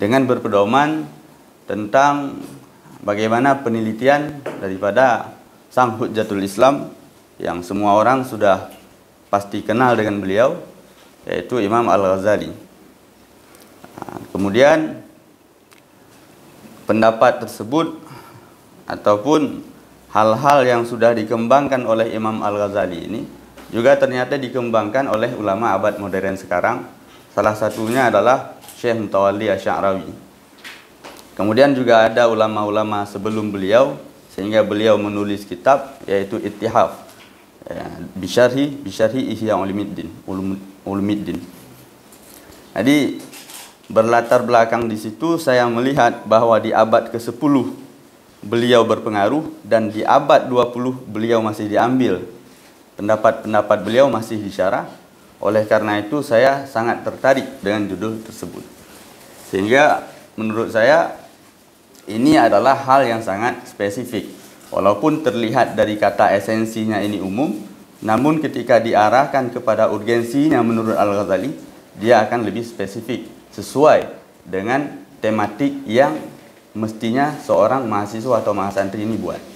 dengan berpedoman tentang bagaimana penelitian daripada sang Hujjatul Islam yang semua orang sudah pasti kenal dengan beliau, yaitu Imam Al-Ghazali. Kemudian pendapat tersebut ataupun hal-hal yang sudah dikembangkan oleh Imam Al-Ghazali ini juga ternyata dikembangkan oleh ulama abad modern sekarang. Salah satunya adalah Syekh Mutawalli Asy-Sya'rawi. Kemudian juga ada ulama-ulama sebelum beliau, sehingga beliau menulis kitab yaitu Ittihaf Bisyarhi Ihya Ulumuddin. Jadi berlatar belakang di situ saya melihat bahwa di abad ke-10 beliau berpengaruh dan di abad 20 beliau masih diambil. Pendapat-pendapat beliau masih disyarah. Oleh karena itu saya sangat tertarik dengan judul tersebut. Sehingga menurut saya ini adalah hal yang sangat spesifik. Walaupun terlihat dari kata esensinya ini umum, namun ketika diarahkan kepada urgensinya menurut Al-Ghazali, dia akan lebih spesifik sesuai dengan tematik yang mestinya seorang mahasiswa atau mahasantri ini buat.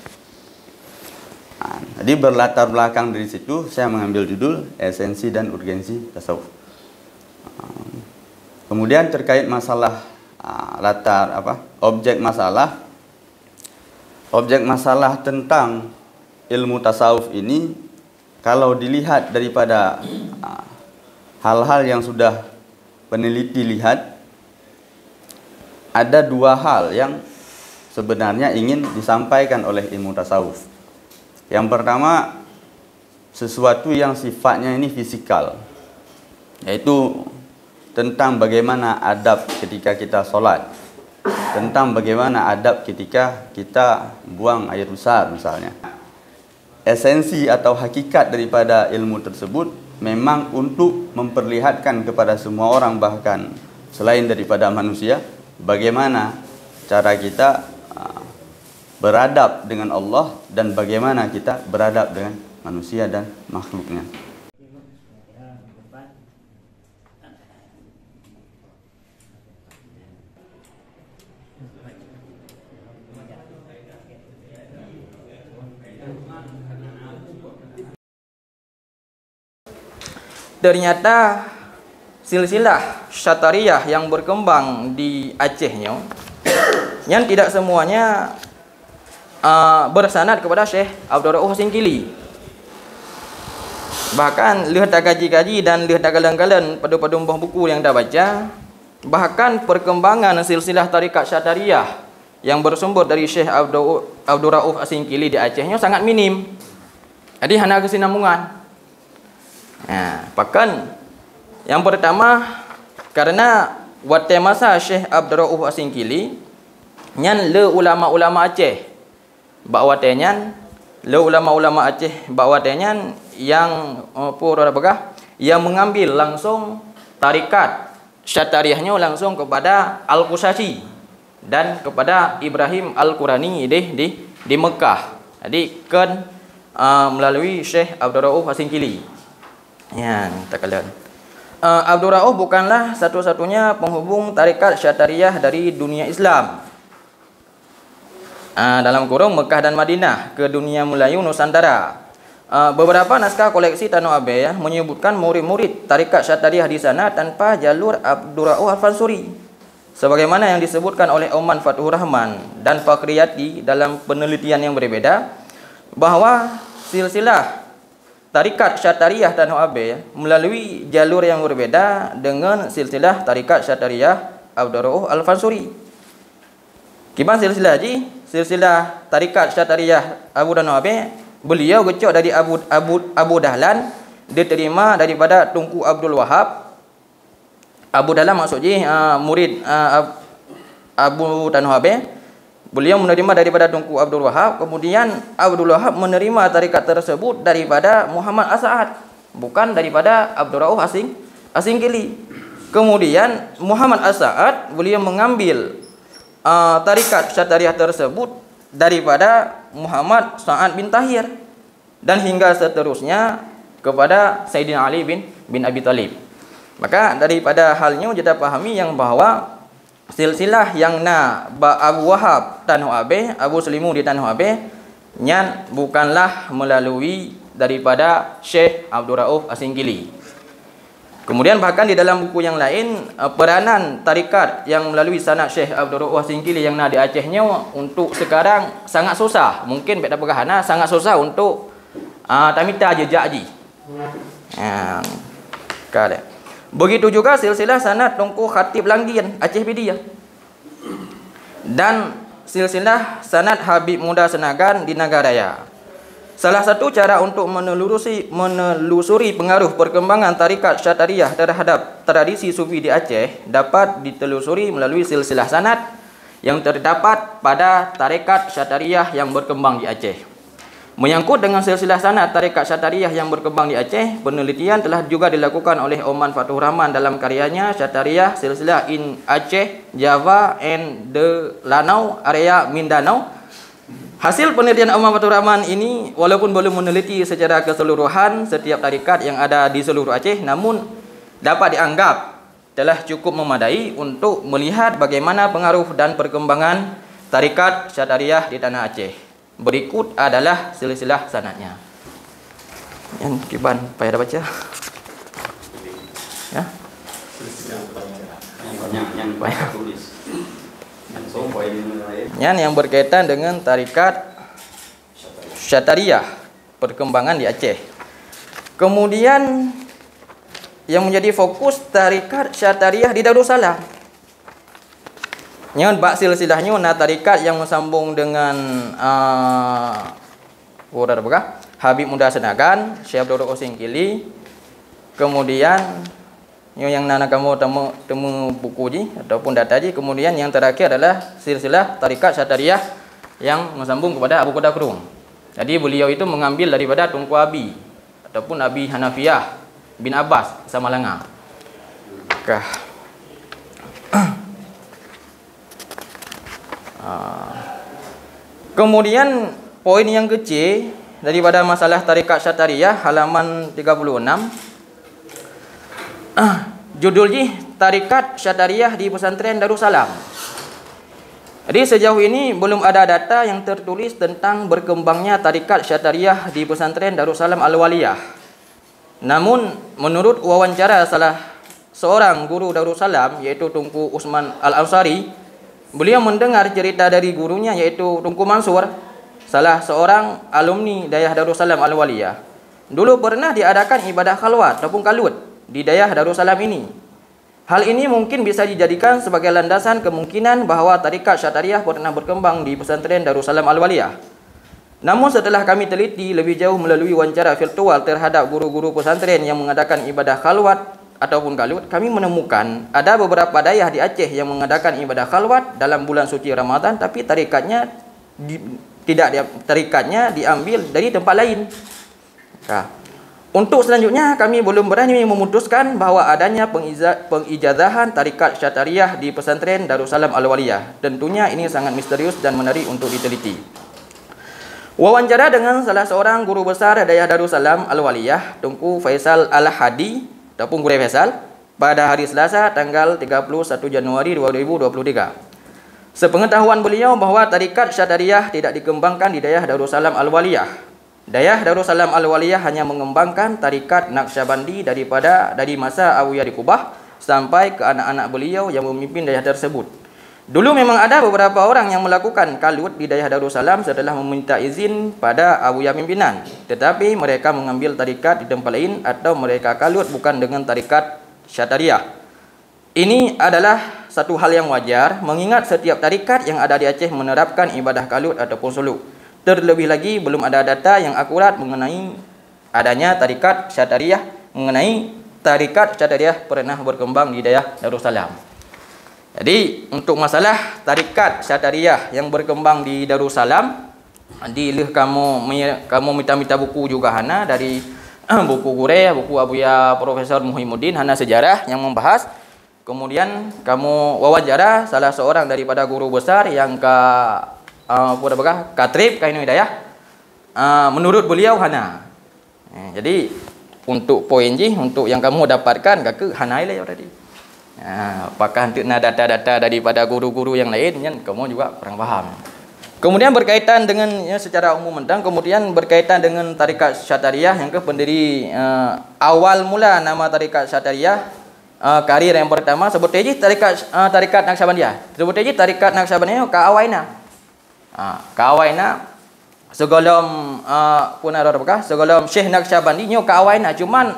Jadi berlatar belakang dari situ saya mengambil judul esensi dan urgensi tasawuf. Kemudian terkait masalah objek masalah tentang ilmu tasawuf ini, kalau dilihat daripada hal-hal yang sudah peneliti lihat, ada dua hal yang sebenarnya ingin disampaikan oleh ilmu tasawuf. Yang pertama, sesuatu yang sifatnya ini fisikal, yaitu tentang bagaimana adab ketika kita sholat, tentang bagaimana adab ketika kita buang air besar misalnya. Esensi atau hakikat daripada ilmu tersebut memang untuk memperlihatkan kepada semua orang, bahkan selain daripada manusia, bagaimana cara kita beradab dengan Allah dan bagaimana kita beradab dengan manusia dan makhluknya. Ternyata silsilah Syatariyah yang berkembang di Acehnya yang tidak semuanya bersanad kepada Syekh Abdul Rauf Singkili. Bahkan lihat tak kaji-kaji dan lihat tak galan-galan pada buku yang dah baca, bahkan perkembangan silsilah tarikat Syatariyah yang bersumber dari Syekh Abdul Rauf Singkili di Acehnya sangat minim. Jadi hanya kesinambungan. Bahkan yang pertama, karena waktu masa Syekh Abdul Rauf Singkili nyan le ulama-ulama Aceh bawa tenyan, le ulama-ulama Aceh bawa tenyan yang yang mengambil langsung tarikat Syatariyahnya langsung kepada Al-Qushashi dan kepada Ibrahim Al-Qurani di Mekah. Jadi kan melalui Syekh Abdul Rauf Singkili. Ya, tak kalian. Abdul Rauf bukanlah satu-satunya penghubung tarikat Syatariyah dari dunia Islam, dalam kurung Mekah dan Madinah, ke dunia Melayu Nusantara. Beberapa naskah koleksi Tanah Abiyah menyebutkan murid-murid tarikat Syatariyah di sana tanpa jalur Abdul Rauf Al-Fansuri, sebagaimana yang disebutkan oleh Oman Fathur Rahman dan Fakriyati dalam penelitian yang berbeda, bahwa silsilah tarikat Syatariyah Tanah Abiyah melalui jalur yang berbeda dengan silsilah tarikat Syatariyah Abdul Rauf Al-Fansuri. Kiban silsilah haji, silsilah tarikat Syatariyah Abu Danabe, beliau gecok dari Abu Dahlan, diterima daripada Tunku Abdul Wahab. Abu Dahlan maksudnya murid Abu Danabe. Beliau menerima daripada Tunku Abdul Wahab. Kemudian Abdul Wahab menerima tarikat tersebut daripada Muhammad As-Sa'ad, bukan daripada Abdul Rauf Asingkili. Kemudian Muhammad As-Sa'ad beliau mengambil tarikat Syatariyah tersebut daripada Muhammad Sa'ad bin Tahir, dan hingga seterusnya kepada Sayyidina Ali bin Abi Thalib. Maka daripada halnya kita pahami yang bahwa silsilah yang na Abu Wahab Tanah Abe, Abu Selimu di Tanah Abe, nyan bukanlah melalui daripada Syekh Abdul Rauf Asingkili. Kemudian bahkan di dalam buku yang lain, peranan tarikat yang melalui sanad Syekh Abdul Rauf Asingkili yang na di Acehnya untuk sekarang sangat susah. Mungkin pada pergahana sangat susah untuk tamita jejak ji. Begitu juga silsilah sanad Tunku Khatib Langgian Aceh Bidiyah dan silsilah sanad Habib Muda Senagan di Nagaraya. Salah satu cara untuk menelusuri pengaruh perkembangan tarikat Syatariah terhadap tradisi sufi di Aceh dapat ditelusuri melalui silsilah sanad yang terdapat pada tarikat Syatariah yang berkembang di Aceh. Menyangkut dengan silsilah sanad tarikat Syatariah yang berkembang di Aceh, penelitian telah juga dilakukan oleh Oman Fathur Rahman dalam karyanya Syatariah Silsilah in Aceh, Java and the Lanau Area Mindanao. Hasil penelitian Oman Fathur Rahman ini walaupun belum meneliti secara keseluruhan setiap tarikat yang ada di seluruh Aceh, namun dapat dianggap telah cukup memadai untuk melihat bagaimana pengaruh dan perkembangan tarikat Syatariah di tanah Aceh. Berikut adalah silsilah sanadnya. Yang Kiban payah dah baca. Ya. Yang payah tulis. Yang berkaitan dengan tarikat Syatariah perkembangan di Aceh. Kemudian yang menjadi fokus tarikat Syatariah di Darussalam. Yang bak silsilahnya na tarikat yang bersambung dengan Habib Muda Senagan, Syekh Abdul Rauf Asingkili. Kemudian yang nana kamu temu buku ji ataupun data ji. Kemudian yang terakhir adalah silsilah tarikat Syatariah yang bersambung kepada Abu Qudakrum. Jadi beliau itu mengambil daripada Tunku Abi ataupun Abi Hanafiyah bin Abbas Samalanga. Kemudian poin yang kecil daripada masalah tarikat Syatariah halaman 36. Judul ji tarikat Syatariah di pesantren Darussalam. Jadi sejauh ini belum ada data yang tertulis tentang berkembangnya tarikat Syatariah di pesantren Darussalam Al-Waliyah. Namun menurut wawancara salah seorang guru Darussalam yaitu Tunku Usman Al-Ansari, beliau mendengar cerita dari gurunya yaitu Tunku Mansur, salah seorang alumni Dayah Darussalam Al-Waliyah. Dulu pernah diadakan ibadah khalwat ataupun kalut di Dayah Darussalam ini. Hal ini mungkin bisa dijadikan sebagai landasan kemungkinan bahawa tarikat Syatariah pernah berkembang di pesantren Darussalam Al-Waliyah. Namun setelah kami teliti lebih jauh melalui wawancara virtual terhadap guru-guru pesantren yang mengadakan ibadah khalwat ataupun kalut, kami menemukan ada beberapa dayah di Aceh yang mengadakan ibadah khalwat dalam bulan suci Ramadan, tapi tarikatnya diambil dari tempat lain. Untuk selanjutnya kami belum berani memutuskan bahawa adanya pengijazahan tarikat Syatariah di pesantren Darussalam Al-Waliyah. Tentunya ini sangat misterius dan menarik untuk diteliti. Wawancara dengan salah seorang guru besar Dayah Darussalam Al-Waliyah, Tunku Faisal Al-Hadi ataupun Guru Faisal, pada hari Selasa tanggal 31 Januari 2023. Sepengetahuan beliau bahawa tarikat Syatariah tidak dikembangkan di Dayah Darussalam Al-Waliyah. Dayah Darussalam Al-Waliyah hanya mengembangkan tarikat Naqsyabandi dari masa Abu Yadi Kubah sampai ke anak-anak beliau yang memimpin dayah tersebut. Dulu memang ada beberapa orang yang melakukan kalut di Dayah Darussalam setelah meminta izin pada Abu Yah pimpinan. Tetapi mereka mengambil tarikat di tempat lain atau mereka kalut bukan dengan tarikat Syatariah. Ini adalah satu hal yang wajar mengingat setiap tarikat yang ada di Aceh menerapkan ibadah kalut ataupun suluk. Terlebih lagi belum ada data yang akurat mengenai adanya tarikat Syatariah pernah berkembang di Dayah Darussalam. Jadi untuk masalah tarikat Syatariah yang berkembang di Darussalam, kamu minta buku juga hana dari buku Gure, buku Abuya Profesor Muhyiddin hana sejarah yang membahas. Kemudian kamu wawancara salah seorang daripada guru besar yang Katrib Kainu Hidayah. Menurut beliau hana. Jadi untuk poin ji untuk yang kamu dapatkan ke hana ile tadi. Apakah untuk data-data daripada guru-guru yang lain, kan kamu juga kurang paham. Kemudian berkaitan dengan secara umum tentang, kemudian berkaitan dengan tarikat Syatariah yang pendiri awal mula nama tarikat Syatariah, karir yang pertama sebut aja tarikat Naqsyabandiyah. Sebut aja tarikat Naqsyabandiyah Kaawaina segolom punarabakah segolom Syekh Naqsyabandi nyo Kaawaina, cuman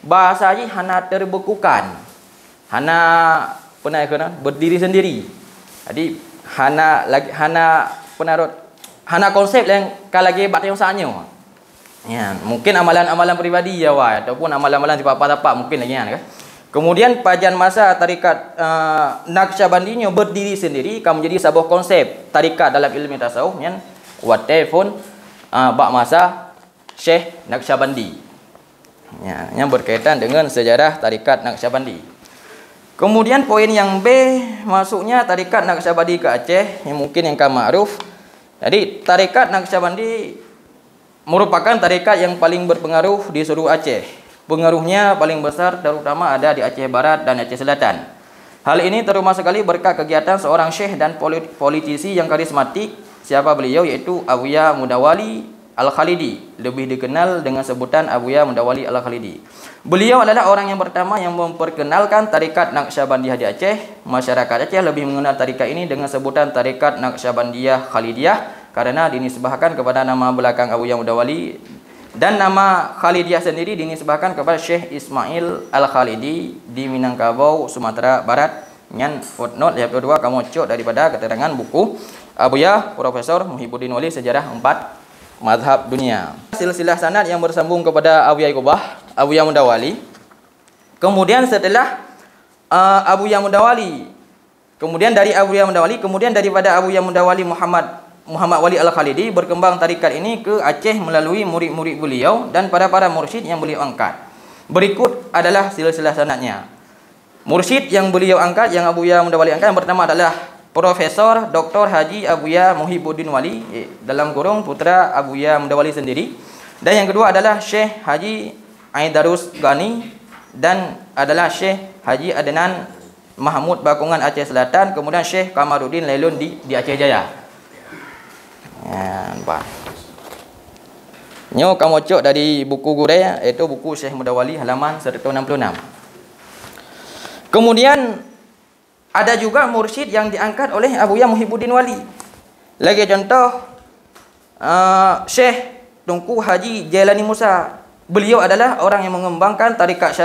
bahasa aja hana terbekukan. Hana berdiri sendiri. Jadi hana konsep yang kalagi bat yang sanyo. Ya, mungkin amalan-amalan pribadi ya wah, ataupun amalan-amalan di apa-apa mungkin lagi kan. Kemudian pajan masa tarikat Naqsyabandi berdiri sendiri, kamu menjadi sebuah konsep tarikat dalam ilmu tasawuf yang watefun bak masa Syekh Naqsyabandi. Ya, yang berkaitan dengan sejarah tarikat Naqsyabandi. Kemudian poin yang B, masuknya tarikat Naqsyabandi ke Aceh, yang mungkin yang ma'ruf. Jadi tarikat Naqsyabandi merupakan tarikat yang paling berpengaruh di seluruh Aceh. Pengaruhnya paling besar terutama ada di Aceh Barat dan Aceh Selatan. Hal ini terutama sekali berkat kegiatan seorang syekh dan politisi yang karismatik. Siapa beliau? Yaitu Abuya Mudawali Al-Khalidi, lebih dikenal dengan sebutan Abuya Mudawali Al-Khalidi. Beliau adalah orang yang pertama yang memperkenalkan tarikat Naqsyabandiyah di Aceh. Masyarakat Aceh lebih mengenal tarikat ini dengan sebutan tarikat Naqsyabandiyah Khalidiyah karena dinisbahkan kepada nama belakang Abuya Mudawali, dan nama Khalidiyah sendiri dinisbahkan kepada Syekh Ismail Al-Khalidi di Minangkabau, Sumatera Barat. Yang footnote yang kedua kamu cok daripada keterangan buku Abuya Profesor Muhibbuddin Wali Sejarah 4 Mazhab Dunia. Silsilah sanad yang bersambung kepada Abuya Iqobah, Abuya Mudawali. Kemudian setelah Abuya Mudawali, kemudian dari Abuya Mudawali, kemudian daripada Abuya Mudawali Muhammad Wali Al-Khalidi, berkembang tarikat ini ke Aceh melalui murid-murid beliau dan para mursyid yang beliau angkat. Berikut adalah silsilah sanadnya. Mursyid yang beliau angkat, yang Abuya Mudawali angkat, yang pertama adalah Profesor Dr. Haji Abuya Muhibbuddin Wali, dalam kurung putra Abuya Mudawali sendiri. Dan yang kedua adalah Syekh Haji Aidarus Ghani, dan adalah Syekh Haji Adnan Mahmud Bakungan Aceh Selatan. Kemudian Syekh Kamaruddin Lailun di Aceh Jaya. Ya, nampak. Nyo kamu cok dari buku Guraya, yaitu buku Syekh Mudawali halaman 166. Kemudian ada juga mursyid yang diangkat oleh Abuya Muhibbuddin Wali. Lagi contoh Syekh Tunku Haji Jailani Musa. Beliau adalah orang yang mengembangkan tarikat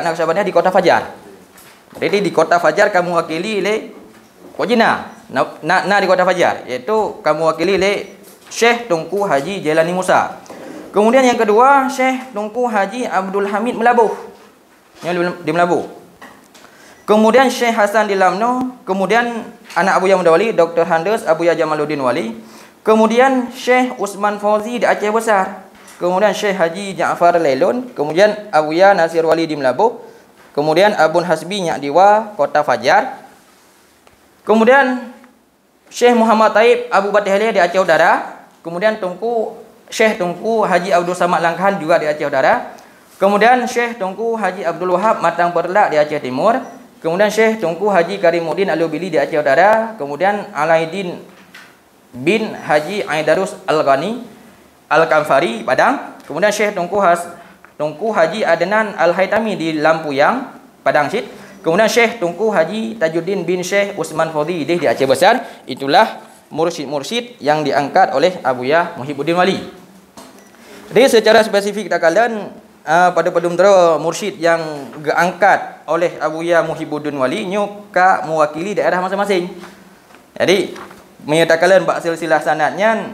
Naqsyabandiyah di Kota Fajar. Jadi di Kota Fajar kamu wakili oleh Kojina. Di Kota Fajar, yaitu kamu wakili oleh Syekh Tunku Haji Jailani Musa. Kemudian yang kedua Syekh Tunku Haji Abdul Hamid Melabuh, di Melabuh. Kemudian Syekh Hasan di Lamno. Kemudian anak Abuya Mudawali Dr. Handes Abuya Jamaluddin Wali. Kemudian Syekh Usman Fauzi di Aceh Besar. Kemudian Syekh Haji Ja'far Lailun. Kemudian Abuya Nasir Wali di Melabuh. Kemudian Abun Hasbi Nyakdiwa Kota Fajar. Kemudian Syekh Muhammad Taib Abu Batihali di Aceh Utara. Kemudian Syekh Tunku Haji Abdul Samad Langkahan juga di Aceh Utara. Kemudian Syekh Tunku Haji Abdul Wahab Matang Perlak di Aceh Timur. Kemudian Syekh Tunku Haji Karimuddin Alubili di Aceh Utara. Kemudian Alaidin bin Haji Aidarus Al-Ghani Al-Kamfari Padang. Kemudian Syekh Tunku Haji Adnan Al-Haitami di Lampuyang Padang Syed. Kemudian Syekh Tunku Haji Tajuddin bin Syekh Usman Fauzi di Aceh Besar. Itulah mursyid-mursyid yang diangkat oleh Abuya Muhibbuddin Wali. Jadi secara spesifik kita kalian pada pedumtera mursyid yang diangkat oleh Abuya Muhibbuddin Wali nyuka mewakili daerah masing-masing. Jadi menyatakan bak silsilah sanadnya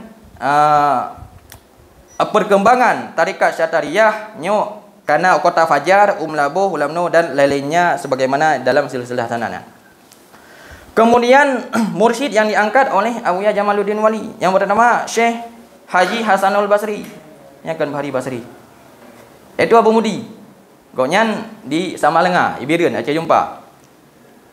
perkembangan tarikat Syatariah nyuk karena Kota Fajar, Labuh, Lamno dan lain-lainnya sebagaimana dalam silsilah sanadnya. Kemudian mursyid yang diangkat oleh Abuya Jamaluddin Wali yang bernama Syekh Haji Hasanul Basri, yang kan Bahari Basri. Itu Abu Mudi. Goknyan di Samalenga, Ibirian, Aceh Jumpa.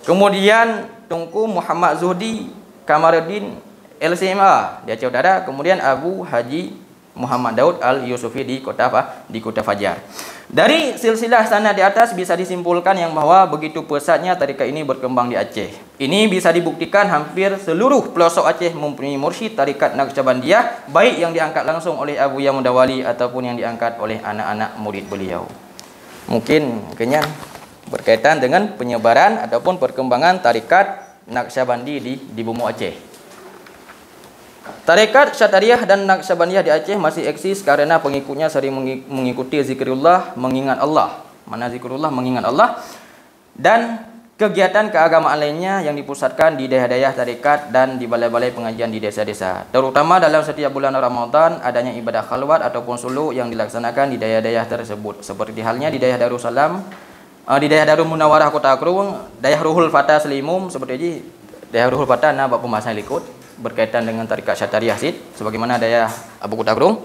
Kemudian Tunku Muhammad Zuhdi Kamaruddin LCMA di Aceh Utara. Kemudian Abu Haji Muhammad Daud Al-Yusufi di Kota Fajar. Dari silsilah sanad di atas bisa disimpulkan yang bahwa begitu pesatnya tarekat ini berkembang di Aceh. Ini bisa dibuktikan hampir seluruh pelosok Aceh mempunyai mursyid tarekat Naqsyabandiyah, baik yang diangkat langsung oleh Abu Ya Mudawali ataupun yang diangkat oleh anak-anak murid beliau. Mungkin kenyan berkaitan dengan penyebaran ataupun perkembangan tarekat Naqsyabandi di bumi Aceh. Tarekat Syadhariyah dan Naqsyabandiyah di Aceh masih eksis karena pengikutnya sering mengikuti zikrullah, mengingat Allah. Mana zikrullah, mengingat Allah. Dan kegiatan keagamaan lainnya yang dipusatkan di daerah-daerah tarekat dan di balai-balai pengajian di desa-desa. Terutama dalam setiap bulan Ramadan adanya ibadah khalwat ataupun suluk yang dilaksanakan di daerah-daerah tersebut. Seperti halnya di daerah Darussalam, di daerah Darul Munawarah Kota Krung, daerah Ruhul Fatah Selimum, seperti ini daerah Ruhul Fatah na bab pembahasan likut berkaitan dengan tarekat Syadhariyah Sid, sebagaimana daerah Abu Kota Krung.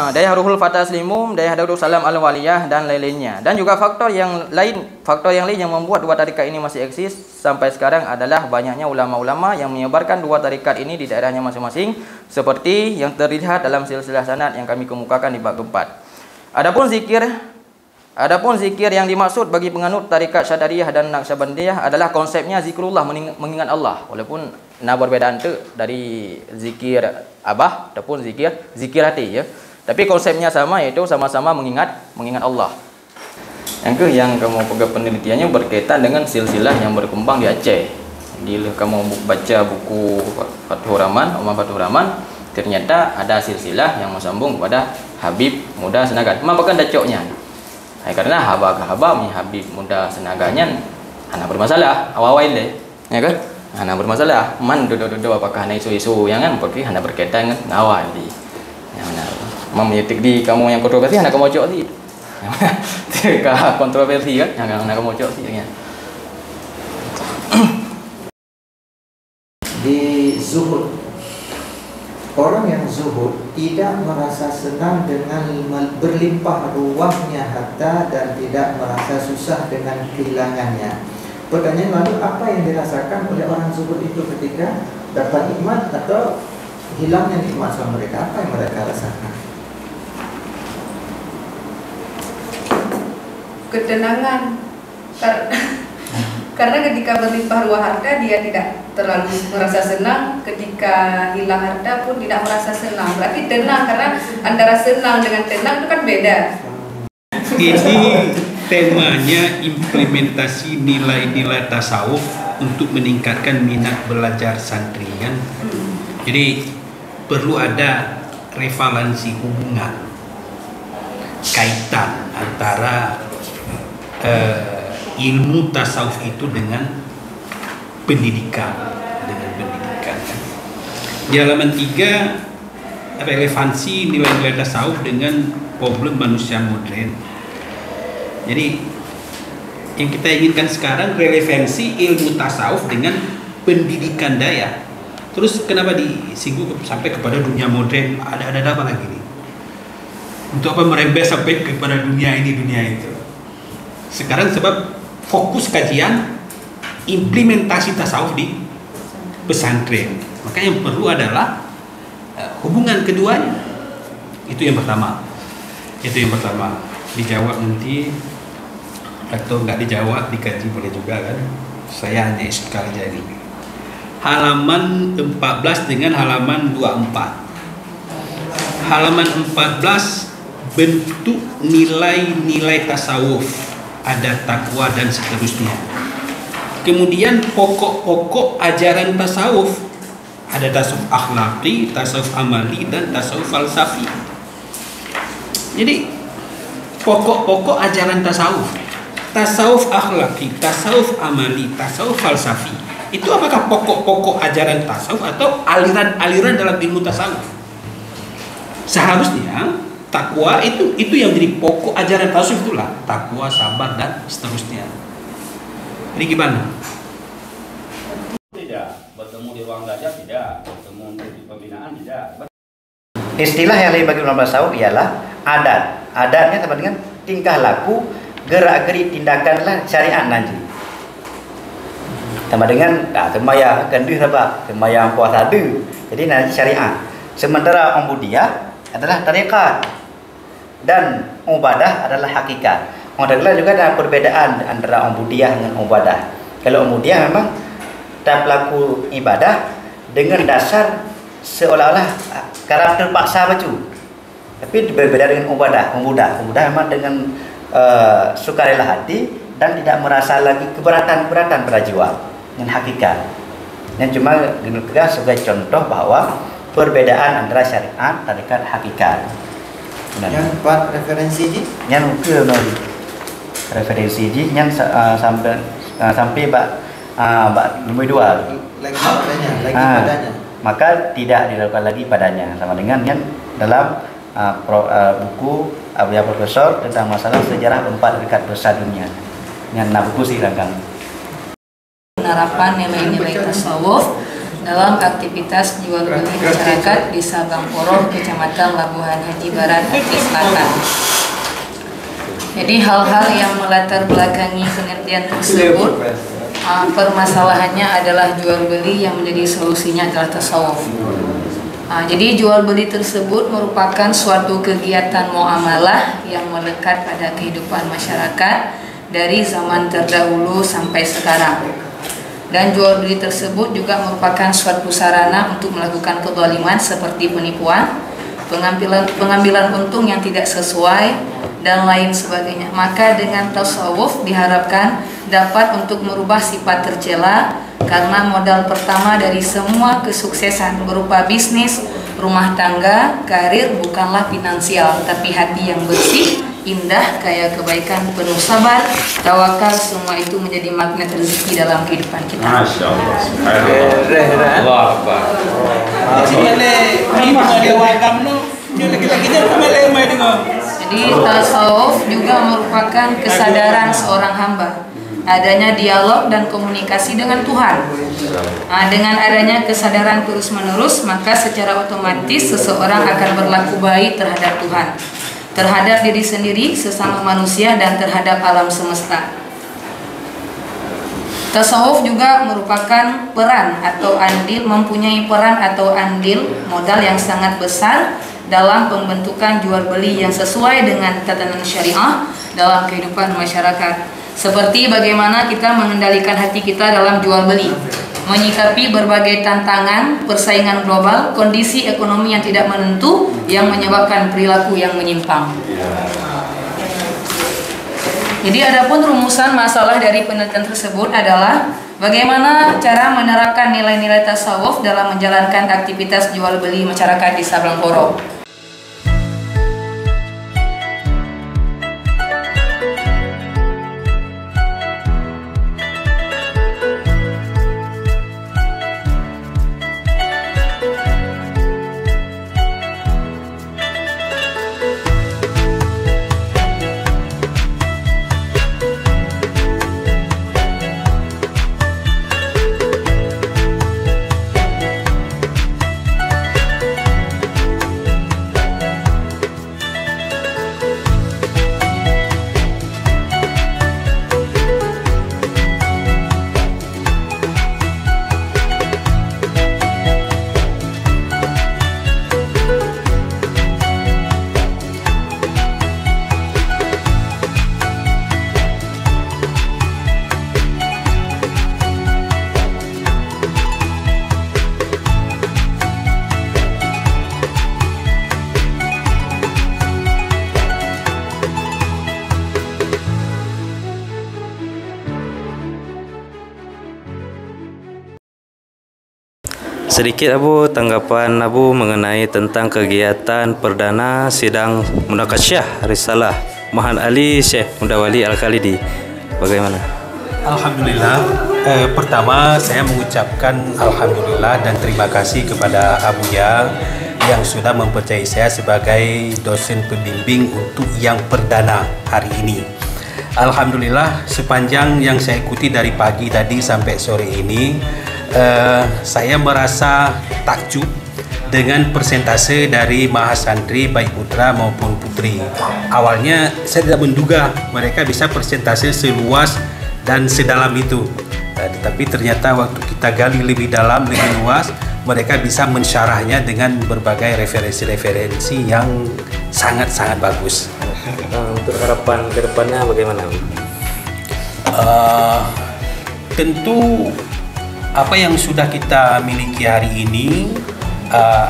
Daerah Ruhul Fatah Selimum, daerah Darussalam Al-Waliyah dan lain-lainnya. Dan juga faktor yang lain yang membuat dua tarekat ini masih eksis sampai sekarang adalah banyaknya ulama-ulama yang menyebarkan dua tarekat ini di daerahnya masing-masing, seperti yang terlihat dalam silsilah sanad yang kami kemukakan di bab keempat. Adapun zikir yang dimaksud bagi penganut tarekat Syadhariyah dan Naqsyabandiyah adalah konsepnya zikrullah, mengingat Allah. Walaupun berbedaan tu dari zikir abah ataupun zikir hati ya. Tapi konsepnya sama, yaitu sama-sama mengingat Allah. Yang yang kamu pegang penelitiannya berkaitan dengan silsilah yang berkembang di Aceh. Bila kamu baca buku Fathur Rahman, Omar Fathur Rahman, ternyata ada silsilah yang bersambung kepada Habib Muda Senaga. Bukan dacoknya. Karena haba Habib Muda Senaganya anak bermasalah awal-awal deh, ya kan? Anak bermasalah. Man dodo apakah anak isu-isu yang kan pergi anak berkaitan dengan awal di. Yang mana? Menyetik di kamu yang kontroversi anak kamu cok di. Yang mana? Tidak kontroversi kan? Yang anak kamu cok di. Di zuhud, orang yang zuhud tidak merasa senang dengan berlimpah ruahnya harta dan tidak merasa susah dengan kehilangannya. Pertanyaan lalu, apa yang dirasakan oleh orang zuhud itu ketika dapat nikmat atau hilangnya nikmat sama mereka? Apa yang mereka rasakan? Ketenangan. Karena ketika berlimpah ruah harta dia tidak terlalu merasa senang, ketika hilang harta pun tidak merasa senang. Berarti tenang, karena antara senang dengan tenang itu kan beda. Ini temanya implementasi nilai-nilai tasawuf untuk meningkatkan minat belajar santri kan. Jadi perlu ada revalensi hubungan, kaitan antara ilmu tasawuf itu dengan pendidikan, Di halaman 3 relevansi nilai-nilai tasawuf dengan problem manusia modern. Jadi yang kita inginkan sekarang relevansi ilmu tasawuf dengan pendidikan daya. Terus kenapa disinggung sampai kepada dunia modern? Ada apa lagi nih? Untuk apa merembet sampai kepada dunia ini dunia itu? Sekarang sebab fokus kajian implementasi tasawuf di pesantren. Maka yang perlu adalah hubungan keduanya. Itu yang pertama. Dijawab nanti atau nggak dijawab dikaji boleh juga kan. Saya hanya sekali jadi. Halaman 14 dengan halaman 24. Halaman 14 bentuk nilai-nilai tasawuf. Ada takwa dan seterusnya. Kemudian pokok-pokok ajaran tasawuf, ada tasawuf akhlaki, tasawuf amali, dan tasawuf falsafi. Jadi pokok-pokok ajaran tasawuf akhlaki, tasawuf amali, tasawuf falsafi, itu apakah pokok-pokok ajaran tasawuf atau aliran-aliran dalam ilmu tasawuf? Seharusnya takwa itu yang jadi pokok ajaran tasawuf, itulah takwa, sabar dan seterusnya. Ini gimana? Tidak, bertemu di ruang belajar tidak, bertemu di pembinaan tidak. Istilah yang lain bagi ulama tasawuf ialah adat. Adatnya sama dengan tingkah laku, gerak-gerik tindakanlah syariat nanti. Sama dengan sembahyang kendih apa? Sembahyang puasa tu. Jadi nanti syariat. Sementara Ubudiyah adalah tarekat. dan ubadah adalah hakikat. Mu'tazilah juga ada perbedaan antara ubudiyah dengan ubadah. Kalau ubudiyah memang tak pelaku ibadah dengan dasar seolah-olah karena terpaksa baju. Tapi berbeda dengan ubadah. Ubadah memang dengan sukarela hati dan tidak merasa lagi keberatan-keberatan pada jiwa dengan hakikat. Yang cuma dinuturkan sebagai contoh bahwa perbedaan antara syariat dan hakikat. Yang 4 referensi ji? Yang ke referensi ji yang sampai nomor 2 lagi padanya. Maka tidak dilakukan lagi padanya, sama dengan yang dalam buku Abu Profesor tentang masalah sejarah 4 rekat dosa dunia. Yang buku sih rangkang. Penerapan nilai-nilai tasawuf dalam aktivitas jual beli masyarakat di Sabang Poro, Kecamatan Labuhan Haji Barat, Aceh Selatan. Jadi hal-hal yang melatar belakangi pengertian tersebut, permasalahannya adalah jual beli yang menjadi solusinya adalah tasawuf. Jadi jual beli tersebut merupakan suatu kegiatan muamalah yang melekat pada kehidupan masyarakat dari zaman terdahulu sampai sekarang. Dan jual beli tersebut juga merupakan suatu sarana untuk melakukan kezaliman seperti penipuan, pengambilan untung yang tidak sesuai, dan lain sebagainya. Maka dengan tasawuf diharapkan dapat untuk merubah sifat tercela, karena modal pertama dari semua kesuksesan berupa bisnis, rumah tangga, karir bukanlah finansial, tapi hati yang bersih, indah, kaya kebaikan, penuh sabar, tawakal, semua itu menjadi magnet rezeki dalam kehidupan kita. Masya Allah. Allah Akbar. Jadi tasawuf juga merupakan kesadaran seorang hamba, adanya dialog dan komunikasi dengan Tuhan. Dengan adanya kesadaran terus-menerus, maka secara otomatis seseorang akan berlaku baik terhadap Tuhan, terhadap diri sendiri, sesama manusia, dan terhadap alam semesta. Tasawuf juga merupakan peran atau andil, mempunyai peran atau andil modal yang sangat besar dalam pembentukan jual beli yang sesuai dengan tatanan syariah dalam kehidupan masyarakat. Seperti bagaimana kita mengendalikan hati kita dalam jual beli, menyikapi berbagai tantangan, persaingan global, kondisi ekonomi yang tidak menentu yang menyebabkan perilaku yang menyimpang. Jadi adapun rumusan masalah dari penelitian tersebut adalah bagaimana cara menerapkan nilai-nilai tasawuf dalam menjalankan aktivitas jual beli masyarakat di Sabang Poro. Sedikit Abu tanggapan Abu mengenai tentang kegiatan perdana sidang munakasyah risalah Mahan Ali Syekh Mudawali Al-Khalidi. Bagaimana? Alhamdulillah. Pertama saya mengucapkan alhamdulillah dan terima kasih kepada Abuya yang sudah mempercayai saya sebagai dosen pembimbing untuk yang perdana hari ini. Alhamdulillah, sepanjang yang saya ikuti dari pagi tadi sampai sore ini, saya merasa takjub dengan persentase dari mahasantri baik putra maupun putri. Awalnya saya tidak menduga mereka bisa persentase seluas dan sedalam itu. Tetapi ternyata waktu kita gali lebih dalam, lebih luas, mereka bisa mensyarahnya dengan berbagai referensi-referensi yang sangat-sangat bagus. Untuk harapan ke depannya bagaimana? Tentu apa yang sudah kita miliki hari ini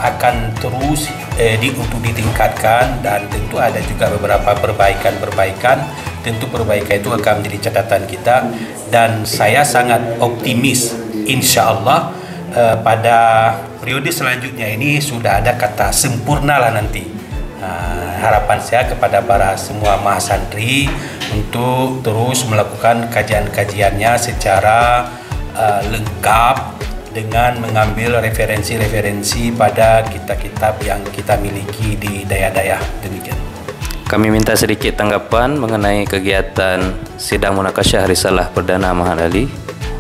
akan terus untuk ditingkatkan, dan tentu ada juga beberapa perbaikan. Tentu perbaikan itu akan menjadi catatan kita, dan saya sangat optimis insya Allah pada periode selanjutnya ini sudah ada kata sempurna lah nanti. Harapan saya kepada para semua mahasantri untuk terus melakukan kajian-kajiannya secara lengkap dengan mengambil referensi-referensi pada kitab-kitab yang kita miliki di daerah-daerah. Demikian. Kami minta sedikit tanggapan mengenai kegiatan sidang munakasyah risalah perdana Mahat Ali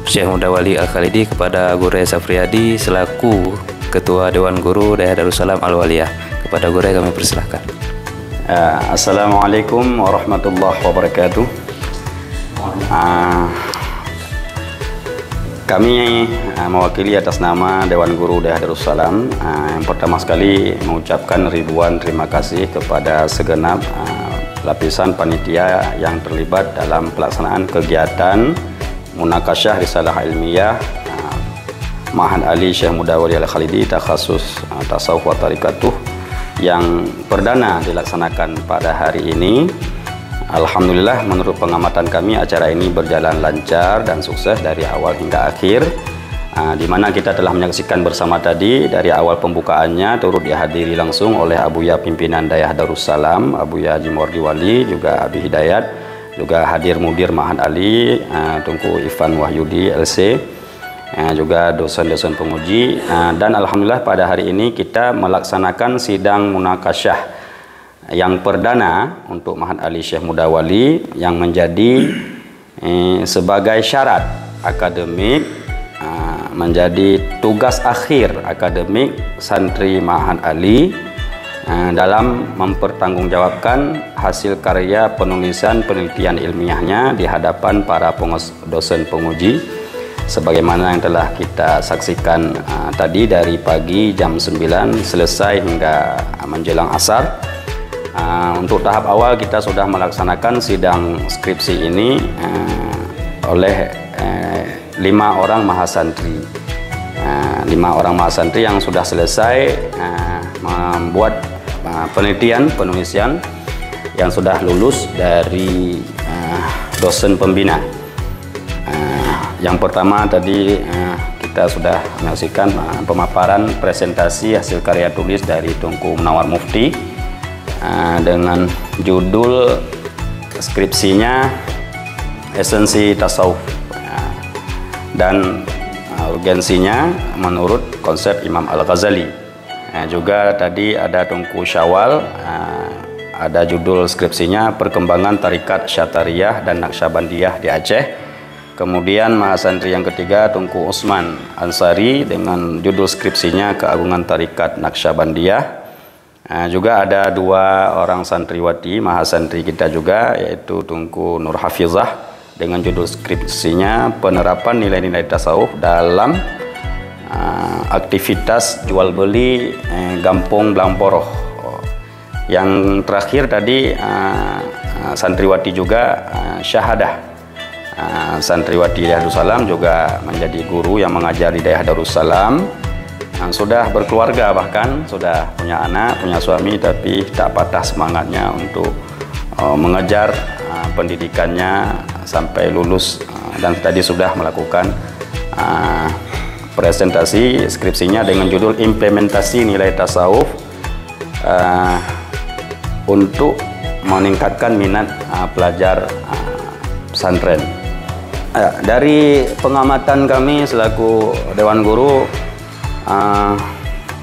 Syekh Mudawali Al-Khalidi kepada Guru Safriyadi selaku Ketua Dewan Guru Daerah Darussalam Al-Waliyah. Kepada Guru kami persilahkan. Assalamualaikum warahmatullahi wabarakatuh. Kami mewakili atas nama Dewan Guru Daerah Darussalam. Yang pertama sekali mengucapkan ribuan terima kasih kepada segenap lapisan panitia yang terlibat dalam pelaksanaan kegiatan munakasyah risalah ilmiah Mahat Ali Syekh Mudawali Al-Khalidi takhasus tasawuf wa tarikatuh yang perdana dilaksanakan pada hari ini. Alhamdulillah, menurut pengamatan kami acara ini berjalan lancar dan sukses dari awal hingga akhir, di mana kita telah menyaksikan bersama tadi dari awal pembukaannya turut dihadiri langsung oleh Abuya pimpinan Daerah Darussalam, Abuya Haji Mordi Wali, juga Abi Hidayat, juga hadir Mudir Mahat Ali, Tunku Ivan Wahyudi LC, juga dosen-dosen penguji, dan alhamdulillah pada hari ini kita melaksanakan sidang munakasyah yang perdana untuk Mahat Ali Syekh Mudawali yang menjadi sebagai syarat akademik, menjadi tugas akhir akademik santri Mahat Ali dalam mempertanggungjawabkan hasil karya penulisan penelitian ilmiahnya di hadapan para dosen penguji, sebagaimana yang telah kita saksikan tadi dari pagi jam 9 selesai hingga menjelang asar. Untuk tahap awal kita sudah melaksanakan sidang skripsi ini oleh 5 orang mahasantri. 5 orang mahasantri yang sudah selesai membuat penelitian penulisan yang sudah lulus dari dosen pembina. Yang pertama tadi kita sudah menyaksikan pemaparan presentasi hasil karya tulis dari Tunku Munawar Mufti dengan judul skripsinya Esensi Tasawuf, dan urgensinya menurut konsep Imam Al-Ghazali. Juga tadi ada Tunku Syawal, ada judul skripsinya Perkembangan Tarikat Syatariyah dan Naqsyabandiyah di Aceh. Kemudian mahasantri yang ketiga Tunku Usman Ansari dengan judul skripsinya Keagungan Tarikat Naqsyabandiyah. Juga ada 2 orang santriwati mahasantri kita juga, yaitu Tunku Nur Hafizah dengan judul skripsinya Penerapan Nilai-Nilai Tasawuf dalam Aktivitas Jual Beli Gampung Blamporoh. Yang terakhir tadi santriwati juga Syahadah, santriwati Daerah Darussalam, juga menjadi guru yang mengajar di Daerah Darussalam. Sudah berkeluarga, bahkan sudah punya anak, punya suami, tapi tak patah semangatnya untuk mengejar pendidikannya sampai lulus, dan tadi sudah melakukan presentasi skripsinya dengan judul Implementasi Nilai Tasawuf untuk meningkatkan minat pelajar pesantren. Dari pengamatan kami selaku Dewan Guru,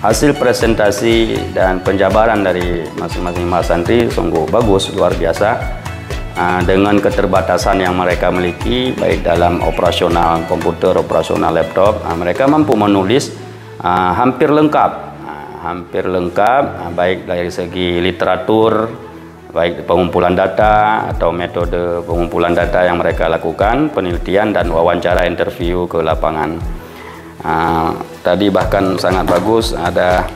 hasil presentasi dan penjabaran dari masing-masing mahasantri sungguh bagus, luar biasa, dengan keterbatasan yang mereka miliki baik dalam operasional komputer, operasional laptop. Mereka mampu menulis hampir lengkap, baik dari segi literatur, baik pengumpulan data atau metode pengumpulan data yang mereka lakukan, penelitian dan wawancara interview ke lapangan. Tadi bahkan sangat bagus, ada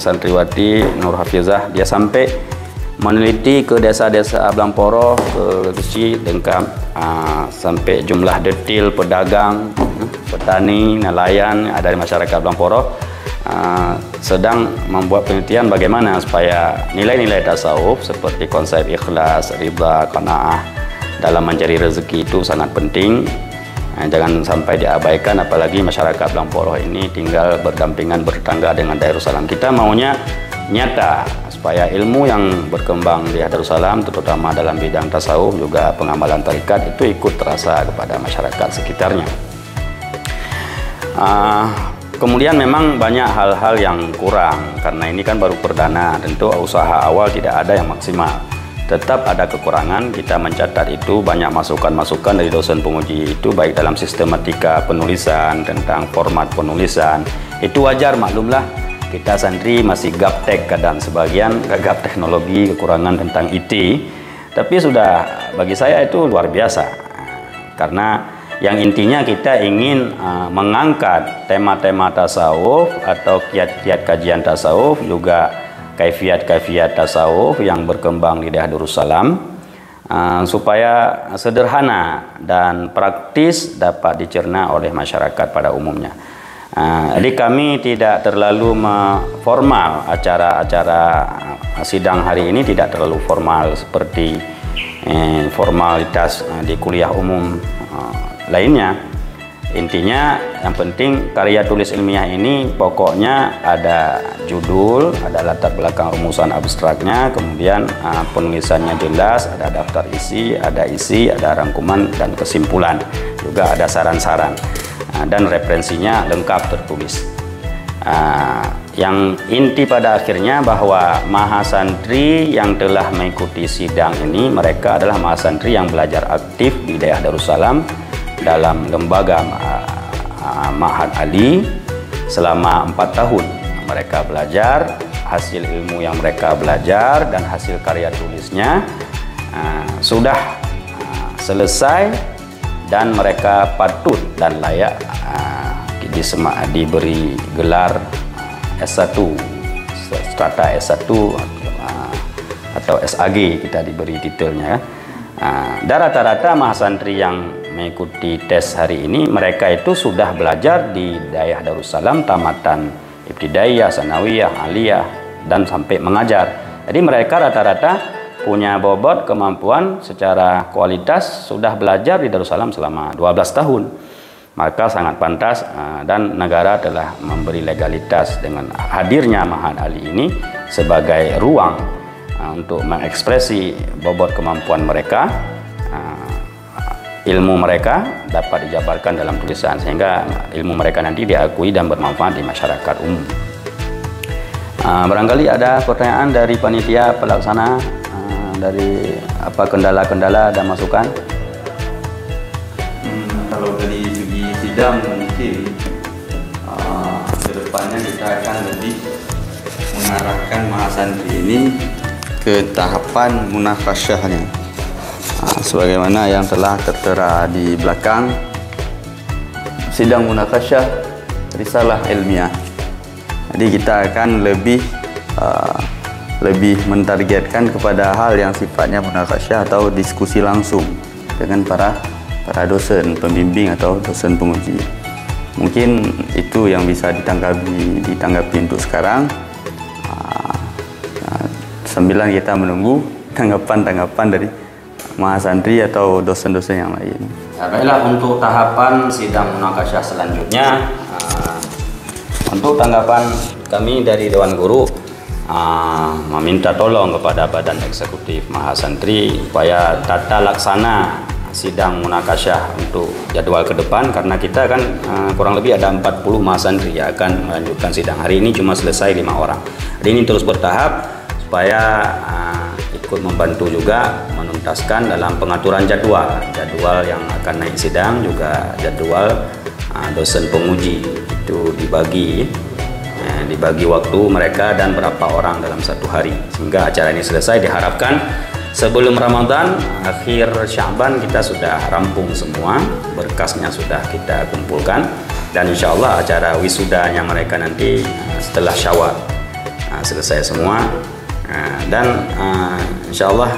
santriwati Nur Hafizah, dia sampai meneliti ke desa-desa Blamporo, ke Gesi, lengkap sampai jumlah detail pedagang, petani, nelayan ada di masyarakat Blamporo. Sedang membuat penelitian bagaimana supaya nilai-nilai tasawuf seperti konsep ikhlas, ridha, qanaah dalam mencari rezeki itu sangat penting. Jangan sampai diabaikan, apalagi masyarakat Blamporo ini tinggal berdampingan bertetangga dengan Darussalam. Kita maunya nyata supaya ilmu yang berkembang di Darussalam terutama dalam bidang tasawuf juga pengamalan tarekat itu ikut terasa kepada masyarakat sekitarnya. Kemudian memang banyak hal-hal yang kurang karena ini kan baru perdana, tentu usaha awal tidak ada yang maksimal. Tetap ada kekurangan, kita mencatat itu banyak masukan-masukan dari dosen penguji itu baik dalam sistematika penulisan, tentang format penulisan. Itu wajar, maklumlah kita santri masih gaptek kadang sebagian, gap teknologi, kekurangan tentang IT. Tapi sudah bagi saya itu luar biasa karena yang intinya kita ingin mengangkat tema-tema tasawuf atau kiat-kiat kajian tasawuf, juga kaifiat-kaifiat tasawuf yang berkembang di Darussalam supaya sederhana dan praktis dapat dicerna oleh masyarakat pada umumnya. Jadi kami tidak terlalu formal, acara-acara sidang hari ini tidak terlalu formal seperti formalitas di kuliah umum lainnya. Intinya yang penting karya tulis ilmiah ini pokoknya ada judul, ada latar belakang rumusan abstraknya, kemudian penulisannya jelas, ada daftar isi, ada rangkuman dan kesimpulan, juga ada saran-saran dan referensinya lengkap tertulis. Yang inti pada akhirnya bahwa mahasantri yang telah mengikuti sidang ini mereka adalah mahasantri yang belajar aktif di daerah Darussalam dalam lembaga Ma'had Ali selama 4 tahun. Mereka belajar, hasil ilmu yang mereka belajar dan hasil karya tulisnya sudah selesai dan mereka patut dan layak diberi gelar S1, strata S1 atau SAG, kita diberi titelnya. Dan rata-rata mahasantri yang mengikuti tes hari ini mereka itu sudah belajar di daerah Darussalam tamatan ibtidaiyah, sanawiyah, aliyah dan sampai mengajar. Jadi mereka rata-rata punya bobot kemampuan secara kualitas sudah belajar di Darussalam selama 12 tahun. Maka sangat pantas dan negara telah memberi legalitas dengan hadirnya Ma'had Ali ini sebagai ruang untuk mengekspresi bobot kemampuan mereka, ilmu mereka dapat dijabarkan dalam tulisan sehingga ilmu mereka nanti diakui dan bermanfaat di masyarakat umum. Barangkali ada pertanyaan dari panitia pelaksana, dari apa kendala-kendala dan masukan? Kalau dari segi sidang mungkin kedepannya kita akan lebih mengarahkan mahasantri ini ke tahapan munakasyahnya, sebagaimana yang telah tertera di belakang, sidang munakasyah risalah ilmiah. Jadi kita akan lebih mentargetkan kepada hal yang sifatnya munakasyah atau diskusi langsung dengan para dosen pembimbing atau dosen penguji. Mungkin itu yang bisa ditanggapi untuk sekarang. Sambilan kita menunggu tanggapan dari mahasantri atau dosen-dosen yang lain. Baiklah, untuk tahapan sidang munakasyah selanjutnya, untuk tanggapan kami dari Dewan Guru meminta tolong kepada Badan Eksekutif Mahasantri supaya tata laksana sidang munakasyah untuk jadwal ke depan, karena kita kan kurang lebih ada 40 mahasantri yang akan melanjutkan sidang. Hari ini cuma selesai 5 orang. Jadi ini terus bertahap supaya ikut membantu juga menuntaskan dalam pengaturan jadwal yang akan naik sidang, juga jadwal dosen penguji itu dibagi waktu mereka dan berapa orang dalam satu hari, sehingga acara ini selesai. Diharapkan sebelum Ramadan, akhir Sya'ban kita sudah rampung semua, berkasnya sudah kita kumpulkan, dan insya Allah acara wisudanya mereka nanti setelah Syawal selesai semua, dan insya Allah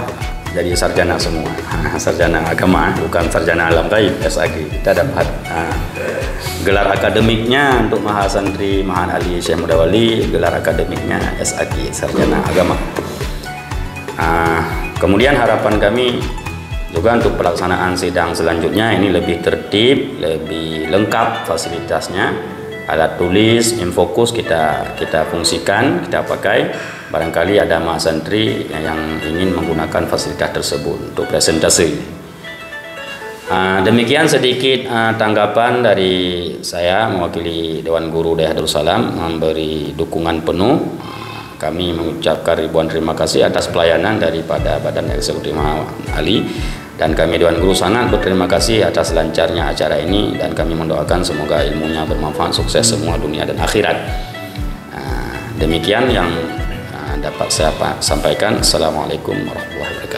jadi sarjana semua, sarjana agama, bukan sarjana alam gaib, SAG. Kita dapat gelar akademiknya untuk Mahasantri Mahan Ali Syekh Mudawali, gelar akademiknya SAG, sarjana agama. Kemudian harapan kami juga untuk pelaksanaan sidang selanjutnya ini lebih tertib, lebih lengkap fasilitasnya, alat tulis, infokus kita fungsikan, kita pakai. Barangkali ada mahasantri yang ingin menggunakan fasilitas tersebut untuk presentasi. Demikian sedikit tanggapan dari saya mewakili Dewan Guru Daya Darussalam, memberi dukungan penuh. Kami mengucapkan ribuan terima kasih atas pelayanan daripada Badan Eksekutif Mahan Ali, dan kami Dewan Guru sangat berterima kasih atas lancarnya acara ini, dan kami mendoakan semoga ilmunya bermanfaat, sukses semua dunia dan akhirat. Demikian yang dapat saya sampaikan. Assalamualaikum warahmatullahi wabarakatuh.